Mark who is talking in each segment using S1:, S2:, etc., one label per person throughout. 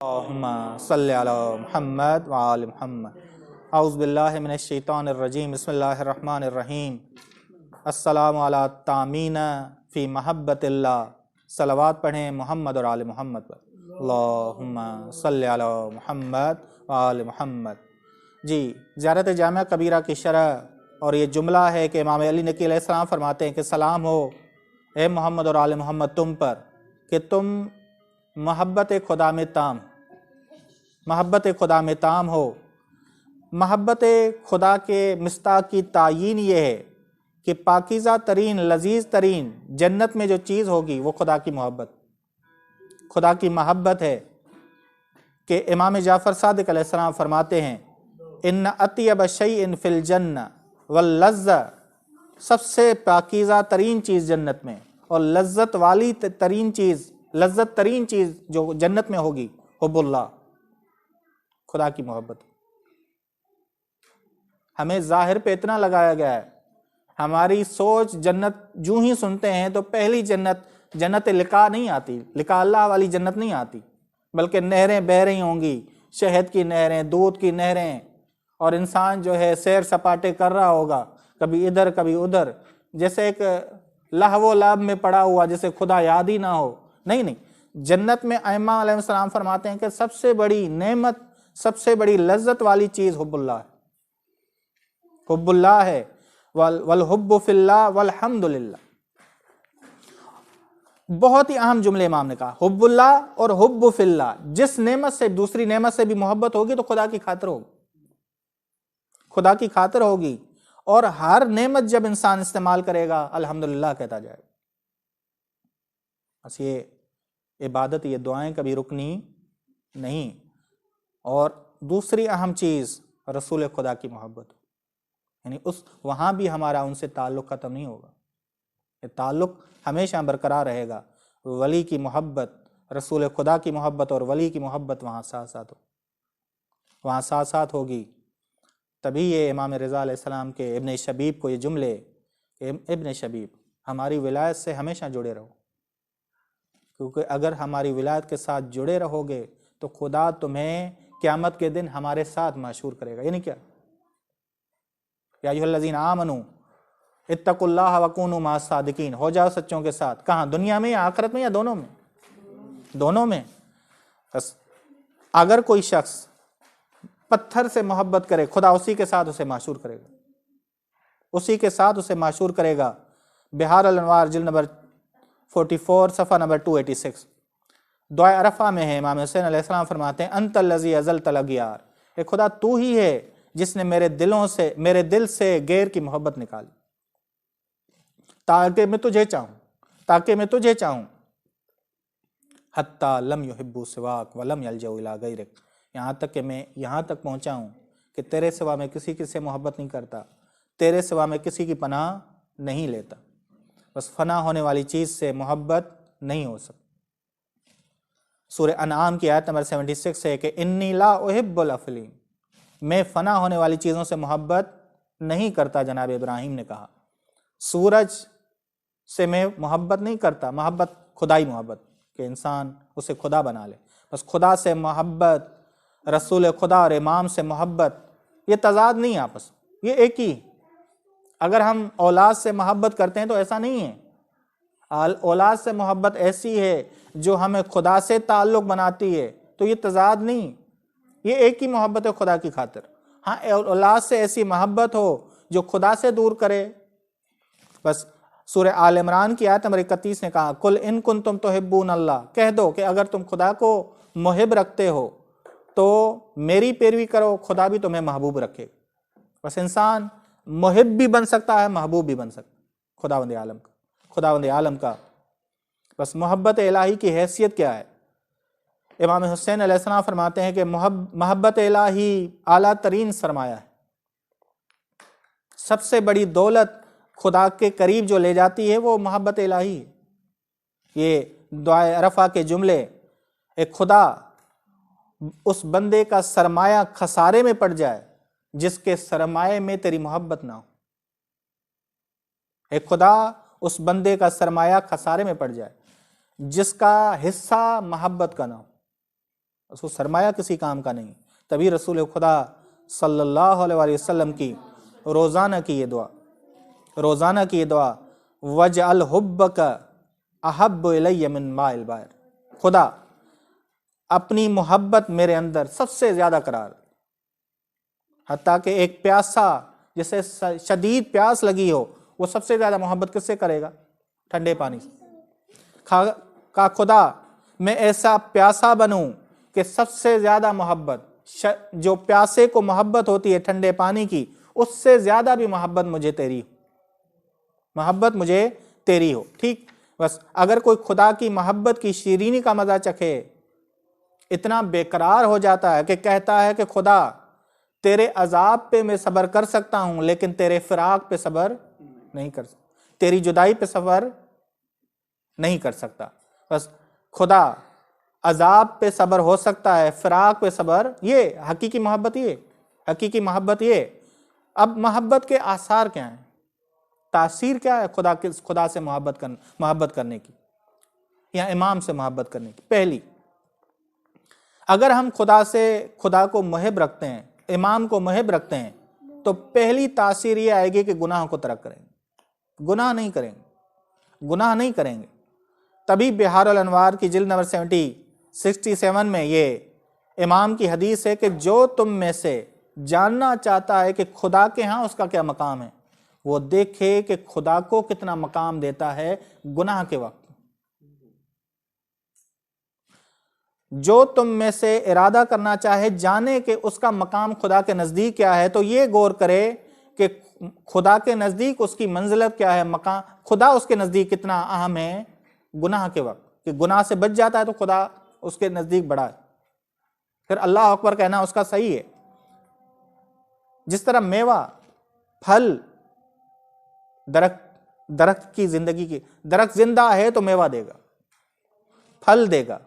S1: اللہم صلی علی محمد وآل محمد اعوذ باللہ من الشیطان الرجیم بسم اللہ الرحمن الرحیم السلام علی التامین فی محبت اللہ صلوات پڑھیں محمد اور آل محمد پر اللہم صلی علی محمد وآل محمد۔ جی زیارت جامعہ کبیرہ کی شرح اور یہ جملہ ہے کہ امام علی نقی علیہ السلام فرماتے ہیں کہ سلام ہو اے محمد اور آل محمد تم پر کہ تم محبت خدا میں تام ہو۔ محبت خدا کے مصداق کی تعیین یہ ہے کہ پاکیزہ ترین لذیذ ترین جنت میں جو چیز ہوگی وہ خدا کی محبت ہے کہ امام جعفر صادق علیہ السلام فرماتے ہیں ان اطیب شیء فی الجنہ واللذہ، سب سے پاکیزہ ترین چیز جنت میں اور لذت ترین چیز جو جنت میں ہوگی حب اللہ، خدا کی محبت۔ ہمیں ظاہر پہ اتنا لگایا گیا ہے، ہماری سوچ جنت جو ہی سنتے ہیں تو پہلی جنت لقاء نہیں آتی، لقاء اللہ والی جنت نہیں آتی، بلکہ نہریں بہہ رہی ہوں گی، شہد کی نہریں، دودھ کی نہریں، اور انسان جو ہے سیر سپاٹے کر رہا ہوگا، کبھی ادھر کبھی ادھر، جیسے ایک لہو و لعب میں پڑا ہوا جیسے خدا یاد ہی نہ ہو۔ نہیں، جنت میں ائمہ علیہ السلام فرماتے ہیں کہ سب سے بڑی نعمت، سب سے بڑی لذت والی چیز حب اللہ ہے، حب اللہ ہے، والحب فی اللہ والحمد للہ۔ بہت ہی اہم جملے امام نے کہا، حب اللہ اور حب فی اللہ، جس نعمت سے دوسری نعمت سے بھی محبت ہوگی تو خدا کی خاطر ہوگی، اور ہر نعمت جب انسان استعمال کرے گا الحمدللہ کہتا جائے گا۔ بس یہ عبادت، یہ دعائیں کبھی رکنی نہیں۔ اور دوسری اہم چیز رسول خدا کی محبت، یعنی وہاں بھی ہمارا ان سے تعلق ختم نہیں ہوگا، یہ تعلق ہمیشہ برقرار رہے گا۔ ولی کی محبت، رسول خدا کی محبت اور ولی کی محبت وہاں ساتھ ساتھ ہوگی۔ تبھی یہ امام رضا علیہ السلام کے ابن شبیب کو یہ جملے کہ ابن شبیب ہماری ولایت سے ہمیشہ جڑے رہو، کیونکہ اگر ہماری ولایت کے ساتھ جڑے رہو گے تو خدا تمہیں قیامت کے دن ہمارے ساتھ معشور کرے گا۔ یعنی کیا؟ یا ایھا الذین آمنوا اتقوا اللہ وکونوا مع الصادقین، ہو جاؤ سچوں کے ساتھ۔ کہاں؟ دنیا میں یا آخرت میں یا دونوں میں؟ بس اگر کوئی شخص پتھر سے محبت کرے، خدا اسی کے ساتھ اسے معشور کرے گا، بہار الانوار جلد نمبر 44 صفحہ نمبر 286۔ دعائے عرفہ میں ہے، امام حسین علیہ السلام فرماتے ہیں انت الذی ازلت الاغیار، اے خدا تو ہی ہے جس نے میرے دل سے غیر کی محبت نکالی، تاکہ میں تجھے چاہوں، حتی لم یحبوا سواک ولم یلجؤوا الی غیرک، یہاں تک کہ میں یہاں تک پہنچا ہوں کہ تیرے سوا میں کسی سے محبت نہیں کرتا، تیرے سوا میں کسی کی پناہ نہیں لیتا۔ بس فنا ہونے والی چیز سے محبت نہیں ہو سکتی۔ سورہ انعام کی آیت نمبر 76 ہے کہ انی لا احب الافلین، میں فنا ہونے والی چیزوں سے محبت نہیں کرتا، جناب ابراہیم نے کہا۔ سورج سے میں محبت نہیں کرتا، خدائی محبت کہ انسان اسے خدا بنا لے، بس خدا سے محبت، رسول خدا اور امام سے محبت، یہ تضاد نہیں آپس، یہ ایک ہی۔ اگر ہم اولاد سے محبت کرتے ہیں تو ایسا نہیں ہے، اولاد سے محبت ایسی ہے جو ہمیں خدا سے تعلق بناتی ہے، تو یہ تضاد نہیں، یہ ایک ہی محبت ہے خدا کی خاطر۔ ہاں اولاد سے ایسی محبت ہو جو خدا سے دور کرے، بس سورہ آل عمران کی آیت نمبر 31 نے کہا قل ان کنتم تحبون اللہ، کہہ دو کہ اگر تم خدا کو محب رکھتے ہو تو میری پیروی کرو، خدا بھی تمہیں محبوب رکھے گا۔ بس انسان محب بھی بن سکتا ہے، محبوب بھی بن سکتا ہے خداوند عالم کا۔ بس محبت الہی کی حیثیت کیا ہے؟ امام حسین علیہ السلام فرماتے ہیں کہ محبت الہی اعلیٰ ترین سرمایہ ہے، سب سے بڑی دولت خدا کے قریب جو لے جاتی ہے وہ محبت الہی ہے۔ یہ دعائے عرفہ کے جملے، ایک خدا اس بندے کا سرمایہ خسارے میں پڑ جائے جس کے سرمایہ میں تیری محبت نہ ہو، ایک خدا اس بندے کا سرمایہ خسارے میں پڑ جائے جس کا حصہ محبت کا نہ ہو۔ اس کو سرمایہ کسی کام کا نہیں. تبھی رسول خدا صلی اللہ علیہ وسلم کی روزانہ کی یہ دعا وَجْعَلْ حُبَّكَ أَحَبُّ إِلَيَّ مِن مَاءِ الْبَحْرِ، خدا اپنی محبت میرے اندر سب سے زیادہ قرار، حتیٰ کہ ایک پیاسا جسے شدید پیاس لگی ہو وہ سب سے زیادہ محبت کس سے کرے گا؟ ٹھنڈے پانی سے. کہا خدا میں ایسا پیاسا بنوں کہ سب سے زیادہ محبت، جو پیاسے کو محبت ہوتی ہے ٹھنڈے پانی کی، اس سے زیادہ بھی محبت مجھے تیری ہو. ٹھیک، بس اگر کوئی خدا کی محبت کی شیرینی کا مزہ چکھے، اتنا بے قرار ہو جاتا ہے کہ کہتا ہے کہ خدا تیرے عذاب پہ میں صبر کر سکتا ہوں لیکن تیرے فراق پہ صبر نہیں کر سکتا، تیری جدائی پہ صبر نہیں کر سکتا. بس خدا عذاب پہ صبر ہو سکتا ہے، فراق پہ صبر، یہ حقیقی محبت یہ. اب محبت کے آثار کیا ہیں، تاثیر کیا ہے خدا سے محبت کرنے کی یا امام سے محبت کرنے کی؟ پہلی، اگر ہم خدا کو محب رکھتے ہیں، امام کو محب رکھتے ہیں، تو پہلی تاثیر یہ آئے گی کہ گناہ کو ترک کریں گے، گناہ نہیں کریں گے. تبھی بہار الانوار کی جلد نمبر 67 میں یہ امام کی حدیث ہے کہ جو تم میں سے جاننا چاہتا ہے کہ خدا کے ہاں اس کا کیا مقام ہے، وہ دیکھے کہ خدا کو کتنا مقام دیتا ہے گناہ کے وقت. جو تم میں سے ارادہ کرنا چاہے جانے کہ اس کا مقام خدا کے نزدیک کیا ہے، تو یہ غور کرے کہ خدا کے نزدیک اس کی منزلت کیا ہے، مقام خدا اس کے نزدیک کتنا اہم ہے گناہ کے وقت، کہ گناہ سے بچ جاتا ہے تو خدا اس کے نزدیک بڑا ہے. پھر اللہ اکبر کہنا اس کا صحیح ہے. جس طرح میوہ، پھل، درخت کی زندگی کی، درخت زندہ ہے تو میوہ دے گا، پھل دے گا،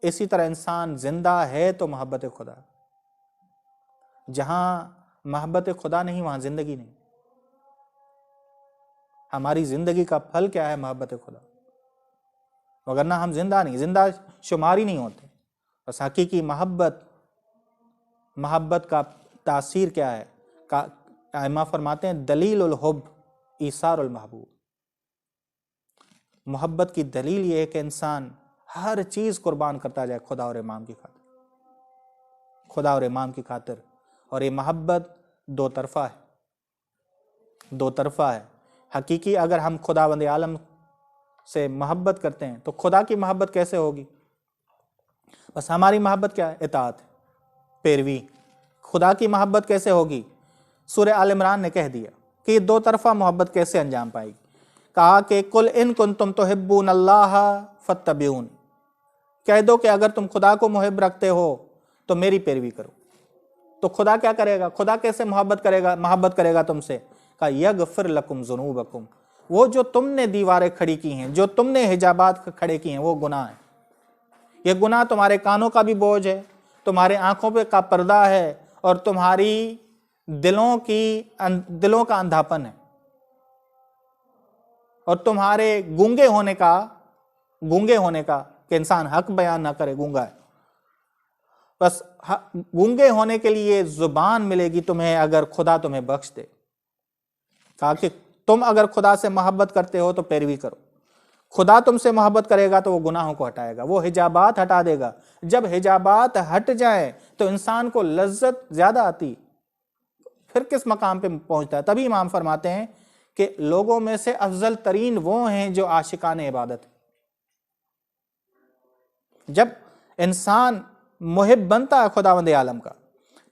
S1: اسی طرح انسان زندہ ہے تو محبت خدا. جہاں محبت خدا نہیں وہاں زندگی نہیں. ہماری زندگی کا پھل کیا ہے؟ محبت خدا، وگرنہ ہم زندہ شمار ہی نہیں ہوتے. بس حقیقی محبت کا تاثیر کیا ہے؟ ائمہ فرماتے ہیں دلیل الحب ایثار المحبوب. محبت کی دلیل یہ ہے کہ انسان ہر چیز قربان کرتا جائے خدا اور امام کی خاطر. اور یہ محبت دو طرفہ ہے. حقیقی اگر ہم خداوند عالم سے محبت کرتے ہیں تو خدا کی محبت کیسے ہوگی؟ بس ہماری محبت کیا ہے؟ اطاعت، پیروی. خدا کی محبت کیسے ہوگی؟ سورہ آل عمران نے کہہ دیا کہ یہ دو طرفہ محبت کیسے انجام پائے گی. کہا کہ قل ان کنتم تحبون اللہ فاتبعون، کہہ دو کہ اگر تم خدا کو محب رکھتے ہو تو میری پیروی کرو. تو خدا کیا کرے گا؟ خدا کیسے محبت کرے گا تم سے؟ کہا یغفر لکم ذنوبکم، وہ جو تم نے دیواریں کھڑی کی ہیں، جو تم نے حجابات کھڑے کی ہیں، وہ گناہ ہیں. یہ گناہ تمہارے کانوں کا بھی بوجھ ہے، تمہارے آنکھوں پہ کا پردہ ہے، اور تمہاری دلوں کا اندھاپن ہے، اور تمہارے گونگے ہونے کا کہ انسان حق بیان نہ کرے، گونگا ہے. بس گونگے ہونے کے لیے زبان ملے گی تمہیں اگر خدا تمہیں بخش دے. کہا کہ تم اگر خدا سے محبت کرتے ہو تو پیروی کرو. خدا تم سے محبت کرے گا تو وہ گناہوں کو ہٹائے گا، وہ حجابات ہٹا دے گا. جب حجابات ہٹ جائیں تو انسان کو لذت زیادہ آتی، پھر کس مقام پہ پہنچتا ہے. تبھی امام فرماتے ہیں کہ لوگوں میں سے افضل ترین وہ ہیں جو عاشقان عبادت ہیں. جب انسان محب بنتا ہے خداوند عالم کا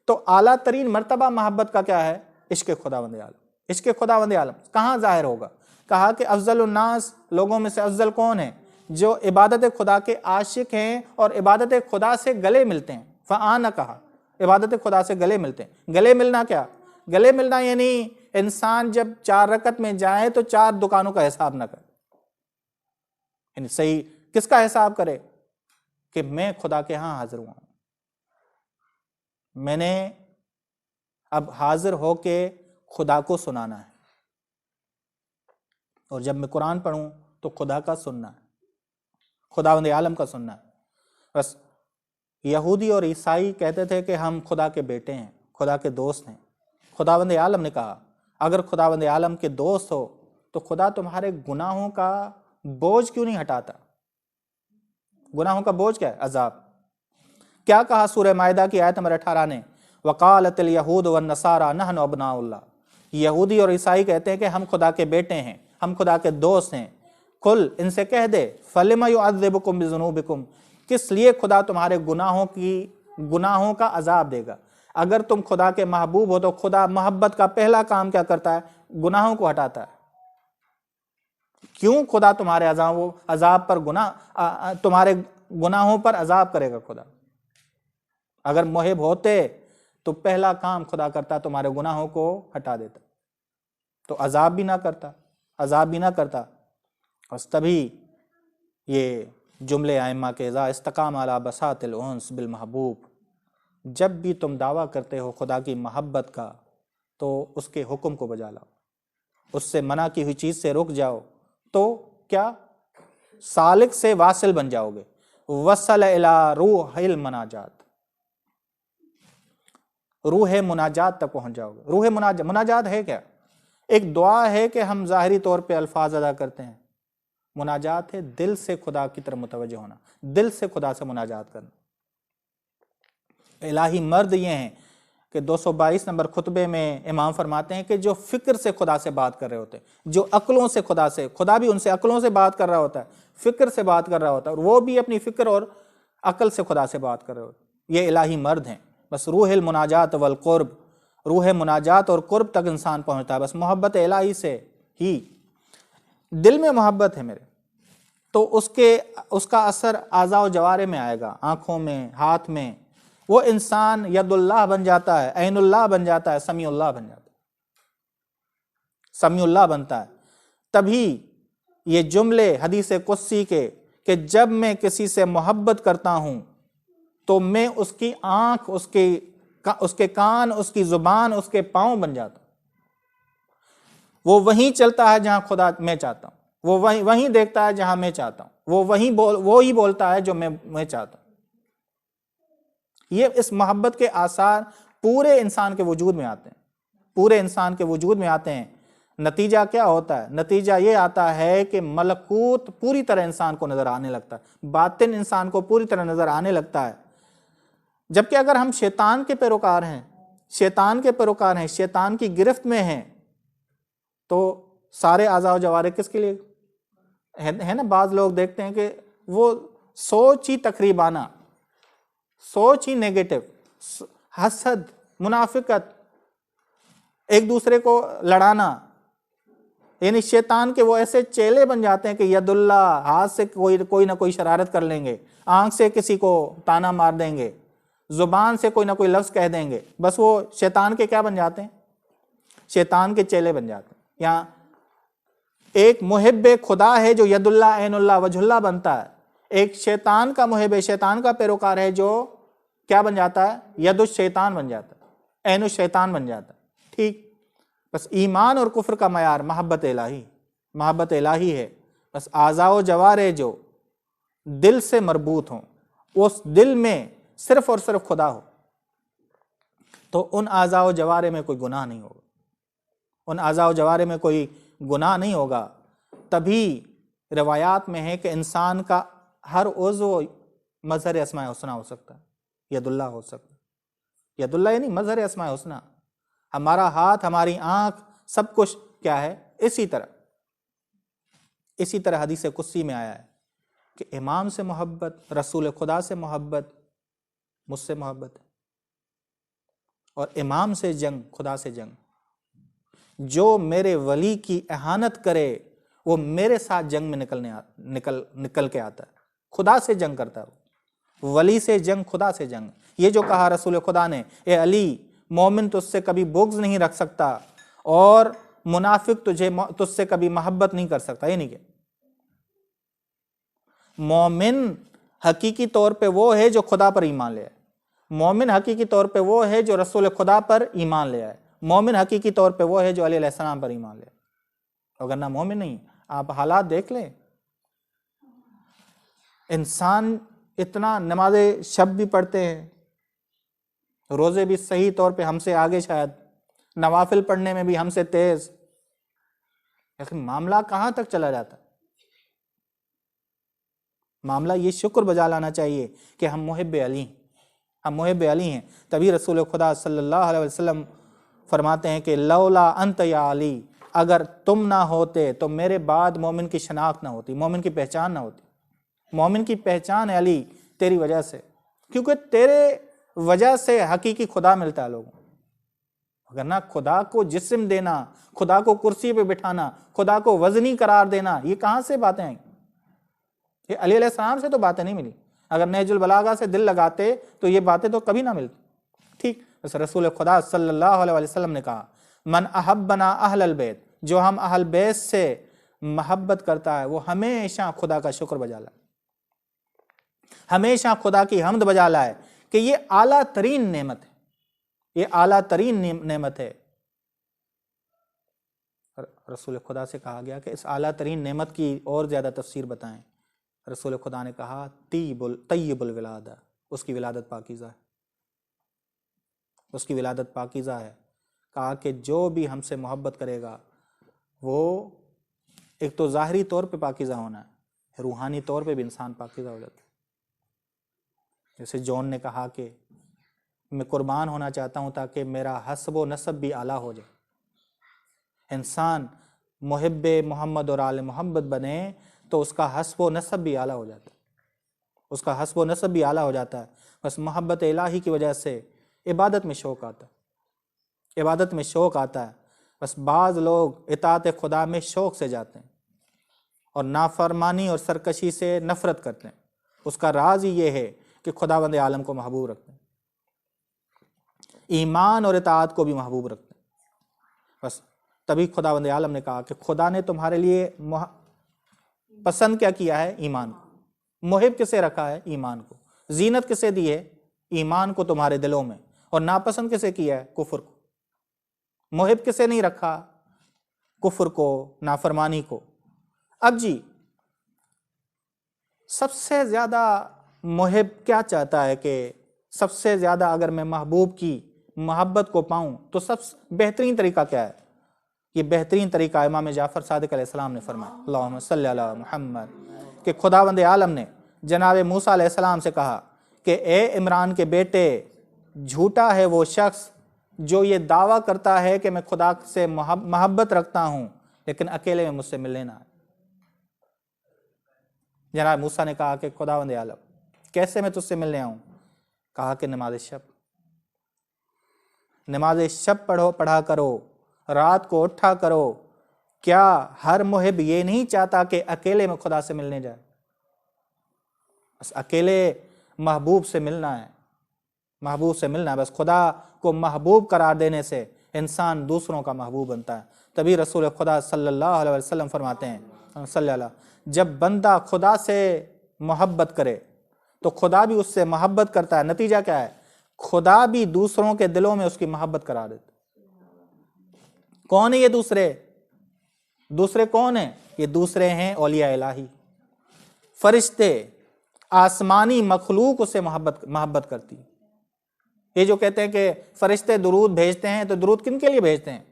S1: تو اعلیٰ ترین مرتبہ محبت کا کیا ہے؟ عشق خداوند عالم. عشق خداوند عالم کہاں ظاہر ہوگا؟ کہا کہ افضل الناس، لوگوں میں سے افضل کون ہیں؟ جو عبادت خدا کے عاشق ہیں اور عبادت خدا سے گلے ملتے ہیں. فآنہ کہا عبادت خدا سے گلے ملتے ہیں. گلے ملنا کیا؟ گلے ملنا یعنی انسان جب 4 رکعت میں جائے تو 4 دکانوں کا حساب نہ کرے. یعنی صحیح کس کا حساب کرے؟ کہ میں خدا کے ہاں حاضر ہوا ہوں، میں نے اب حاضر ہو کے خدا کو سنانا ہے، اور جب میں قرآن پڑھوں تو خدا کا سننا ہے، خداوند عالم کا سننا ہے. بس یہودی اور عیسائی کہتے تھے کہ ہم خدا کے بیٹے ہیں، خدا کے دوست ہیں۔ خداوند عالم نے کہا اگر خداوند عالم کے دوست ہو تو خدا تمہارے گناہوں کا بوجھ کیوں نہیں ہٹاتا؟ گناہوں کا بوجھ کیا ہے؟ عذاب۔ کیا کہا سورہ مائدہ کی آیت نمبر 18 نے؟ وقالت الیہود والنصارى نحن ابناء اللہ۔ یہودی اور عیسائی کہتے ہیں کہ ہم خدا کے بیٹے ہیں، ہم خدا کے دوست ہیں۔ قل، ان سے کہہ دے، فلم یعذبکم بذنوبکم، کس لیے خدا تمہارے گناہوں کا عذاب دے گا؟ اگر تم خدا کے محبوب ہو تو خدا محبت کا پہلا کام کیا کرتا ہے؟ گناہوں کو ہٹاتا ہے۔ کیوں خدا تمہارے عذاب پر تمہارے گناہوں پر عذاب کرے گا؟ خدا اگر محب ہوتے تو پہلا کام خدا کرتا تمہارے گناہوں کو ہٹا دیتا، تو عذاب بھی نہ کرتا۔ بس تبھی یہ جملے ائمہ کے اذا استقام علی بساط الانس بالمحبوب، جب بھی تم دعویٰ کرتے ہو خدا کی محبت کا تو اس کے حکم کو بجا لاؤ، اس سے منع کی ہوئی چیز سے رک جاؤ، تو کیا سالک سے واصل بن جاؤ گے۔ وصل الی روح المناجات، روح مناجات تک پہنچ جاؤ گے۔ روح مناجات ہے کیا؟ ایک دعا ہے کہ ہم ظاہری طور پہ الفاظ ادا کرتے ہیں، مناجات ہے دل سے خدا کی طرف متوجہ ہونا، دل سے خدا سے مناجات کرنا۔ الہی مرد یہ ہیں کہ 222 نمبر خطبے میں امام فرماتے ہیں کہ جو فکر سے خدا سے بات کر رہے ہوتے ہیں، جو عقلوں سے خدا بھی ان سے عقلوں سے بات کر رہا ہوتا ہے، فکر سے بات کر رہا ہوتا ہے، اور وہ بھی اپنی فکر اور عقل سے خدا سے بات کر رہے ہوتے ہیں، یہ الہی مرد ہیں۔ بس روح المناجات والقرب، روح مناجات اور قرب تک انسان پہنچتا ہے بس محبت الہی سے ہی۔ دل میں محبت ہے میرے تو اس کا اثر اعضاء و جوارح میں آئے گا، آنکھوں میں، ہاتھ میں۔ وہ انسان ید اللہ بن جاتا ہے، عین اللہ بن جاتا ہے، سمیع اللہ بن جاتا ہے، سمیع اللہ بنتا ہے۔ تبھی یہ جملے حدیث قدسی کے کہ جب میں کسی سے محبت کرتا ہوں تو میں اس کی آنکھ، اس کے کان، اس کی زبان، اس کے پاؤں بن جاتا ہوں۔ وہ وہیں چلتا ہے جہاں خدا میں چاہتا ہوں، وہ وہیں دیکھتا ہے جہاں میں چاہتا ہوں، وہ وہی بولتا ہے جو میں چاہتا ہوں۔ یہ اس محبت کے آثار پورے انسان کے وجود میں آتے ہیں، پورے انسان کے وجود میں آتے ہیں۔ نتیجہ کیا ہوتا ہے؟ نتیجہ یہ آتا ہے کہ ملکوت پوری طرح انسان کو نظر آنے لگتا ہے، باطن انسان کو پوری طرح نظر آنے لگتا ہے۔ جبکہ اگر ہم شیطان کے پیروکار ہیں، شیطان کی گرفت میں ہیں، تو سارے اعضاء و جوارح کس کے لیے ہے نا؟ بعض لوگ دیکھتے ہیں کہ وہ سوچ ہی تقریبانہ، سوچ ہی نیگیٹو، حسد، منافقت، ایک دوسرے کو لڑانا، یعنی شیطان کے وہ ایسے چیلے بن جاتے ہیں کہ ید اللہ، ہاتھ سے کوئی نہ کوئی شرارت کر لیں گے، آنکھ سے کسی کو تانا مار دیں گے، زبان سے کوئی نہ کوئی لفظ کہہ دیں گے، بس وہ شیطان کے کیا بن جاتے ہیں؟ شیطان کے چیلے بن جاتے ہیں۔ یہاں ایک محب خدا ہے جو ید اللہ، عین اللہ، وجہ اللہ بنتا ہے، ایک شیطان کا محب، شیطان کا پیروکار ہے جو کیا بن جاتا ہے؟ ید الشیطان بن جاتا ہے، عین الشیطان بن جاتا ہے۔ ٹھیک، بس ایمان اور کفر کا معیار محبت الہی ہے۔ بس اعضاء و جوارح جو دل سے مربوط ہوں، اس دل میں صرف اور صرف خدا ہو، تو ان اعضاء و جوارح میں کوئی گناہ نہیں ہوگا، ان اعضاء و جوارح میں کوئی گناہ نہیں ہوگا۔ تبھی روایات میں ہے کہ انسان کا ہر عضو مظہر اسماء حسنہ ہو سکتا ہے، ید اللہ ہو سکتا ہے۔ ید اللہ یعنی مظہر اسماء حسنہ، ہمارا ہاتھ، ہماری آنکھ، سب کچھ کیا ہے؟ اسی طرح حدیث قدسی میں آیا ہے کہ امام سے محبت، رسول خدا سے محبت، مجھ سے محبت ہے، اور امام سے جنگ، خدا سے جنگ۔ جو میرے ولی کی اہانت کرے وہ میرے ساتھ جنگ میں نکل کے آتا ہے، خدا سے جنگ کرتا ہے، ولی سے جنگ، خدا سے جنگ۔ یہ جو کہا رسول خدا نے، اے علی، مومن تجھ سے کبھی بغض نہیں رکھ سکتا اور منافق تجھ سے کبھی محبت نہیں کر سکتا، یہ نہیں کہ مومن حقیقی طور پہ وہ ہے جو خدا پر ایمان لے آئے، مومن حقیقی طور پہ وہ ہے جو رسول خدا پر ایمان لے آئے، مومن حقیقی طور پہ وہ ہے جو علیہ السلام پر ایمان لے آئے، اگر نہ مومن نہیں۔ آپ حالات دیکھ لیں، انسان اتنا نماز شب بھی پڑھتے ہیں، روزے بھی صحیح طور پہ ہم سے آگے، شاید نوافل پڑھنے میں بھی ہم سے تیز، لیکن معاملہ کہاں تک چلا جاتا؟ معاملہ یہ شکر بجا لانا چاہیے کہ ہم محب علی ہیں، ہم محب علی ہیں۔ تبھی رسول خدا صلی اللہ علیہ وسلم فرماتے ہیں کہ لولا انت یا علی، اگر تم نہ ہوتے تو میرے بعد مومن کی شناخت نہ ہوتی، مومن کی پہچان نہ ہوتی۔ مومن کی پہچان ہے علی تیری وجہ سے، کیونکہ تیرے وجہ سے حقیقی خدا ملتا ہے لوگوں کو۔ ورنہ خدا کو جسم دینا، خدا کو کرسی پہ بٹھانا، خدا کو وزنی قرار دینا، یہ کہاں سے باتیں آئیں؟ یہ علی علیہ السلام سے تو باتیں نہیں ملی۔ اگر نہج البلاغہ سے دل لگاتے تو یہ باتیں تو کبھی نہ ملتی۔ ٹھیک، بس رسول خدا صلی اللہ علیہ وسلم نے کہا من احبنا اہل البیت، جو ہم اہل بیت سے محبت کرتا ہے وہ ہمیشہ خدا کا شکر بجا لائے، ہمیشہ خدا کی حمد بجا لائے کہ یہ اعلیٰ ترین نعمت ہے، یہ اعلیٰ ترین نعمت ہے۔ رسول خدا سے کہا گیا کہ اس اعلیٰ ترین نعمت کی اور زیادہ تفسیر بتائیں۔ رسول خدا نے کہا طیب الولادہ، اس کی ولادت پاکیزہ ہے، اس کی ولادت پاکیزہ ہے۔ کہا کہ جو بھی ہم سے محبت کرے گا وہ ایک تو ظاہری طور پہ پاکیزہ ہونا ہے، روحانی طور پہ بھی انسان پاکیزہ ہو جاتا ہے۔ جیسے جون نے کہا کہ میں قربان ہونا چاہتا ہوں تاکہ میرا حسب و نسب بھی اعلیٰ ہو جائے۔ انسان محب محمد اور آل محمد بنے تو اس کا حسب و نسب بھی اعلیٰ ہو جاتا ہے، اس کا حسب و نسب بھی اعلیٰ ہو جاتا ہے۔ بس محبت الہی کی وجہ سے عبادت میں شوق آتا ہے، عبادت میں شوق آتا ہے۔ بس بعض لوگ اطاعت خدا میں شوق سے جاتے ہیں اور نافرمانی اور سرکشی سے نفرت کرتے ہیں۔ اس کا راز ہی یہ ہے کہ خداوند عالم کو محبوب رکھتے ہیں، ایمان اور اطاعت کو بھی محبوب رکھتے ہیں۔ بس تبھی خداوند عالم نے کہا کہ خدا نے تمہارے لیے پسند کیا کیا ہے؟ ایمان کو۔ محب کسے رکھا ہے؟ ایمان کو۔ زینت کسے دی ہے؟ ایمان کو تمہارے دلوں میں۔ اور ناپسند کسے کیا ہے؟ کفر کو۔ محب کسے نہیں رکھا؟ کفر کو، نافرمانی کو۔ اب جی سب سے زیادہ محب کیا چاہتا ہے کہ سب سے زیادہ اگر میں محبوب کی محبت کو پاؤں تو سب بہترین طریقہ کیا ہے؟ یہ بہترین طریقہ امام جعفر صادق علیہ السلام نے فرمایا، اللہم صلی علی محمد، کہ خداوند عالم نے جناب موسیٰ علیہ السلام سے کہا کہ اے عمران کے بیٹے، جھوٹا ہے وہ شخص جو یہ دعویٰ کرتا ہے کہ میں خدا سے محبت رکھتا ہوں لیکن اکیلے میں مجھ سے ملنے نہ آئے۔ جناب موسیٰ نے کہا کہ خداوند عالم کیسے میں تجھ سے ملنے آؤں؟ کہا کہ نماز شب، نماز شب پڑھا کرو، رات کو اٹھا کرو۔ کیا ہر محب یہ نہیں چاہتا کہ اکیلے میں خدا سے ملنے جائے؟ بس اکیلے محبوب سے ملنا ہے، محبوب سے ملنا ہے۔ بس خدا کو محبوب قرار دینے سے انسان دوسروں کا محبوب بنتا ہے۔ تبھی رسول خدا صلی اللہ علیہ وسلم فرماتے ہیں صلی اللہ، جب بندہ خدا سے محبت کرے تو خدا بھی اس سے محبت کرتا ہے۔ نتیجہ کیا ہے؟ خدا بھی دوسروں کے دلوں میں اس کی محبت کرا دیتا ہے۔ کون ہے یہ دوسرے؟ دوسرے کون ہیں؟ یہ دوسرے ہیں اولیاء الہی، فرشتے، آسمانی مخلوق اس سے محبت کرتی ہے۔ یہ جو کہتے ہیں کہ فرشتے درود بھیجتے ہیں، تو درود کن کے لیے بھیجتے ہیں؟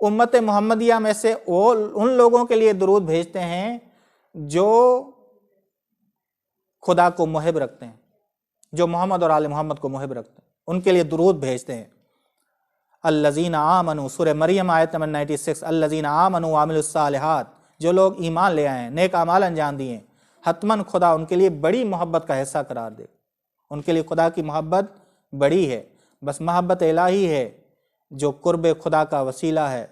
S1: امت محمدیہ میں سے ان لوگوں کے لیے درود بھیجتے ہیں جو خدا کو محب رکھتے ہیں، جو محمد اور آل محمد کو محب رکھتے ہیں، ان کے لیے درود بھیجتے ہیں۔ الذین آمنوا، سورہ مریم آیت نمبر 96، الذین آمنوا وعملوا الصالحات، جو لوگ ایمان لے آئے ہیں، نیک اعمال انجام دیے، حتماً خدا ان کے لیے بڑی محبت کا حصہ قرار دے۔ ان کے لیے خدا کی محبت بڑی ہے۔ بس محبت الہی ہے جو قرب خدا کا وسیلہ ہے،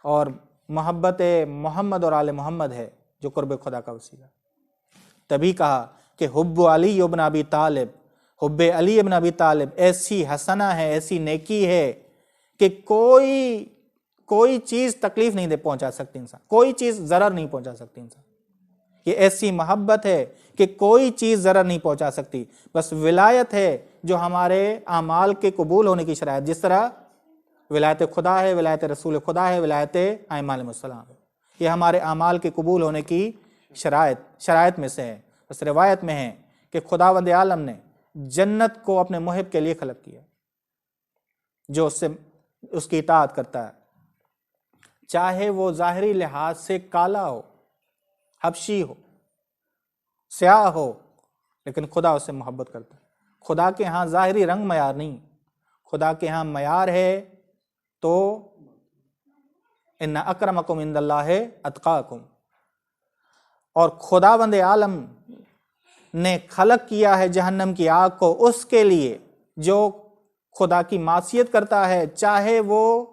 S1: اور محبت محمد اور آل محمد ہے جو قرب خدا کا وسیلہ ہے۔ تبھی کہا کہ حب علی ابن ابی طالب، حب علی ابن ابی طالب ایسی حسنہ ہے، ایسی نیکی ہے کہ کوئی چیز تکلیف نہیں پہنچا سکتی انسان، کوئی چیز ضرر نہیں پہنچا سکتی انسان۔ یہ ایسی محبت ہے کہ کوئی چیز ضرر نہیں پہنچا سکتی۔ بس ولایت ہے جو ہمارے اعمال کے قبول ہونے کی شرائط، جس طرح ولایت خدا ہے، ولایت رسول خدا ہے، ولایت ائمہ علیہم السلام ہے، یہ ہمارے اعمال کے قبول ہونے کی شرائط میں سے ہے۔ بس روایت میں ہے کہ خداوند عالم نے جنت کو اپنے محب کے لیے خلق کیا جو اس کی اطاعت کرتا ہے، چاہے وہ ظاہری لحاظ سے کالا ہو، حبشی ہو، سیاہ ہو، لیکن خدا اس سے محبت کرتا ہے۔ خدا کے ہاں ظاہری رنگ معیار نہیں، خدا کے ہاں معیار ہے تو ان اکرمکم عند اللہ اتقاکم۔ اور خداوند عالم نے خلق کیا ہے جہنم کی آگ کو اس کے لیے جو خدا کی معصیت کرتا ہے، چاہے وہ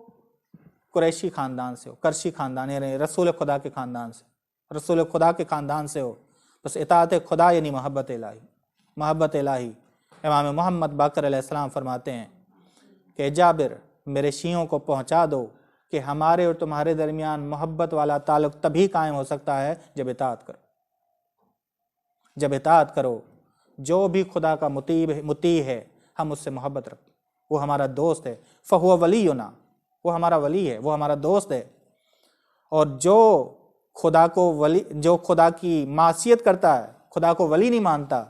S1: قریشی خاندان سے ہو، کرشی خاندان یعنی رسول خدا کے خاندان سے، رسول خدا کے خاندان سے ہو۔ بس اطاعت خدا یعنی محبت الہی، محبت الہی۔ امام محمد باقر علیہ السلام فرماتے ہیں کہ جابر میرے شیعوں کو پہنچا دو کہ ہمارے اور تمہارے درمیان محبت والا تعلق تبھی قائم ہو سکتا ہے جب اطاعت کرو، جب اطاعت کرو۔ جو بھی خدا کا مطیع ہے ہم اس سے محبت رکھتے، وہ ہمارا دوست ہے، فہو ولینا، وہ ہمارا ولی ہے، وہ ہمارا دوست ہے۔ اور جو خدا کی معصیت کرتا ہے، خدا کو ولی نہیں مانتا،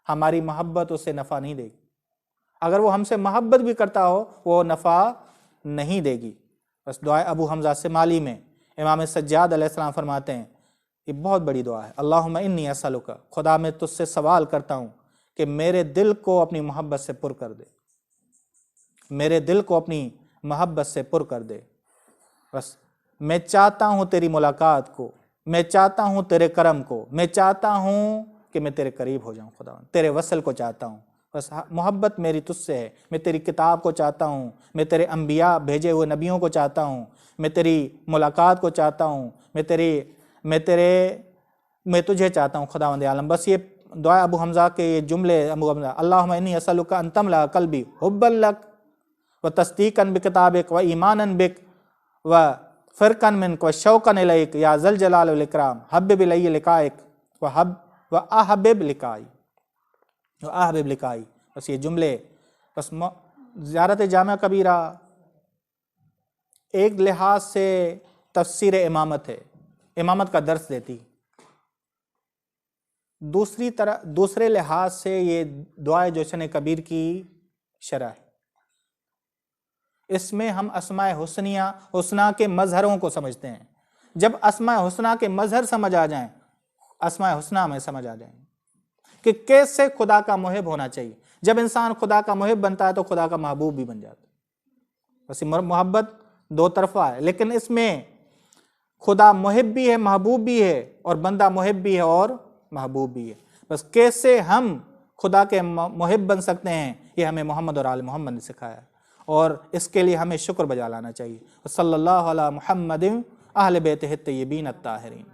S1: ہماری محبت اسے نفع نہیں دے گی۔ اگر وہ ہم سے محبت بھی کرتا ہو وہ نفع نہیں دے گی۔ بس دعائے ابو حمزہ سمالی میں امام سجاد علیہ السلام فرماتے ہیں، یہ بہت بڑی دعا ہے، اللہم انی اسألک، خدا میں تجھ سے سوال کرتا ہوں کہ میرے دل کو اپنی محبت سے پر کر دے، میرے دل کو اپنی محبت سے پر کر دے۔ بس میں چاہتا ہوں تیری ملاقات کو، میں چاہتا ہوں تیرے کرم کو، میں چاہتا ہوں کہ میں تیرے قریب ہو جاؤں، خدا تیرے وصل کو چاہتا ہوں۔ بس محبت میری تجھ سے ہے، میں تیری کتاب کو چاہتا ہوں، میں تیرے انبیاء بھیجے ہوئے نبیوں کو چاہتا ہوں، میں تیری ملاقات کو چاہتا ہوں، میں تجھے چاہتا ہوں خداوند عالم۔ بس یہ دعا ابو حمزہ کے یہ جملے، ابو حمزہ اللہم انی اسألک ان تملأ قلبی حبا لک و تصدیقا بکتابک و ایمانا بک و فرقا منک و شوقا الیک یا ذا الجلال والاکرام حبب الی لقائک و احبب لقائی و احبب لقائی۔ بس یہ جملے، بس زیارت جامع کبیرہ ایک لحاظ سے تفسیر امامت ہے، امامت کا درس دیتی، دوسرے لحاظ سے یہ دعائے جوشن کبیر کی شرح ہے۔ اس میں ہم اسماء حسنہ کے مظہروں کو سمجھتے ہیں۔ جب اسماء حسنہ کے مظہر سمجھ آ جائیں، اسماء حسنہ میں سمجھ آ جائیں کہ کیسے خدا کا محب ہونا چاہیے۔ جب انسان خدا کا محب بنتا ہے تو خدا کا محبوب بھی بن جاتا ہے۔ بس محبت دو طرفہ ہے، لیکن اس میں خدا محب بھی ہے، محبوب بھی ہے، اور بندہ محب بھی ہے اور محبوب بھی ہے۔ بس کیسے ہم خدا کے محب بن سکتے ہیں، یہ ہمیں محمد اور آل محمد نے سکھایا ہے، اور اس کے لیے ہمیں شکر بجا لانا چاہیے۔ صلی اللہ علی محمد اہل بیتہ الطیبین الطاہرین۔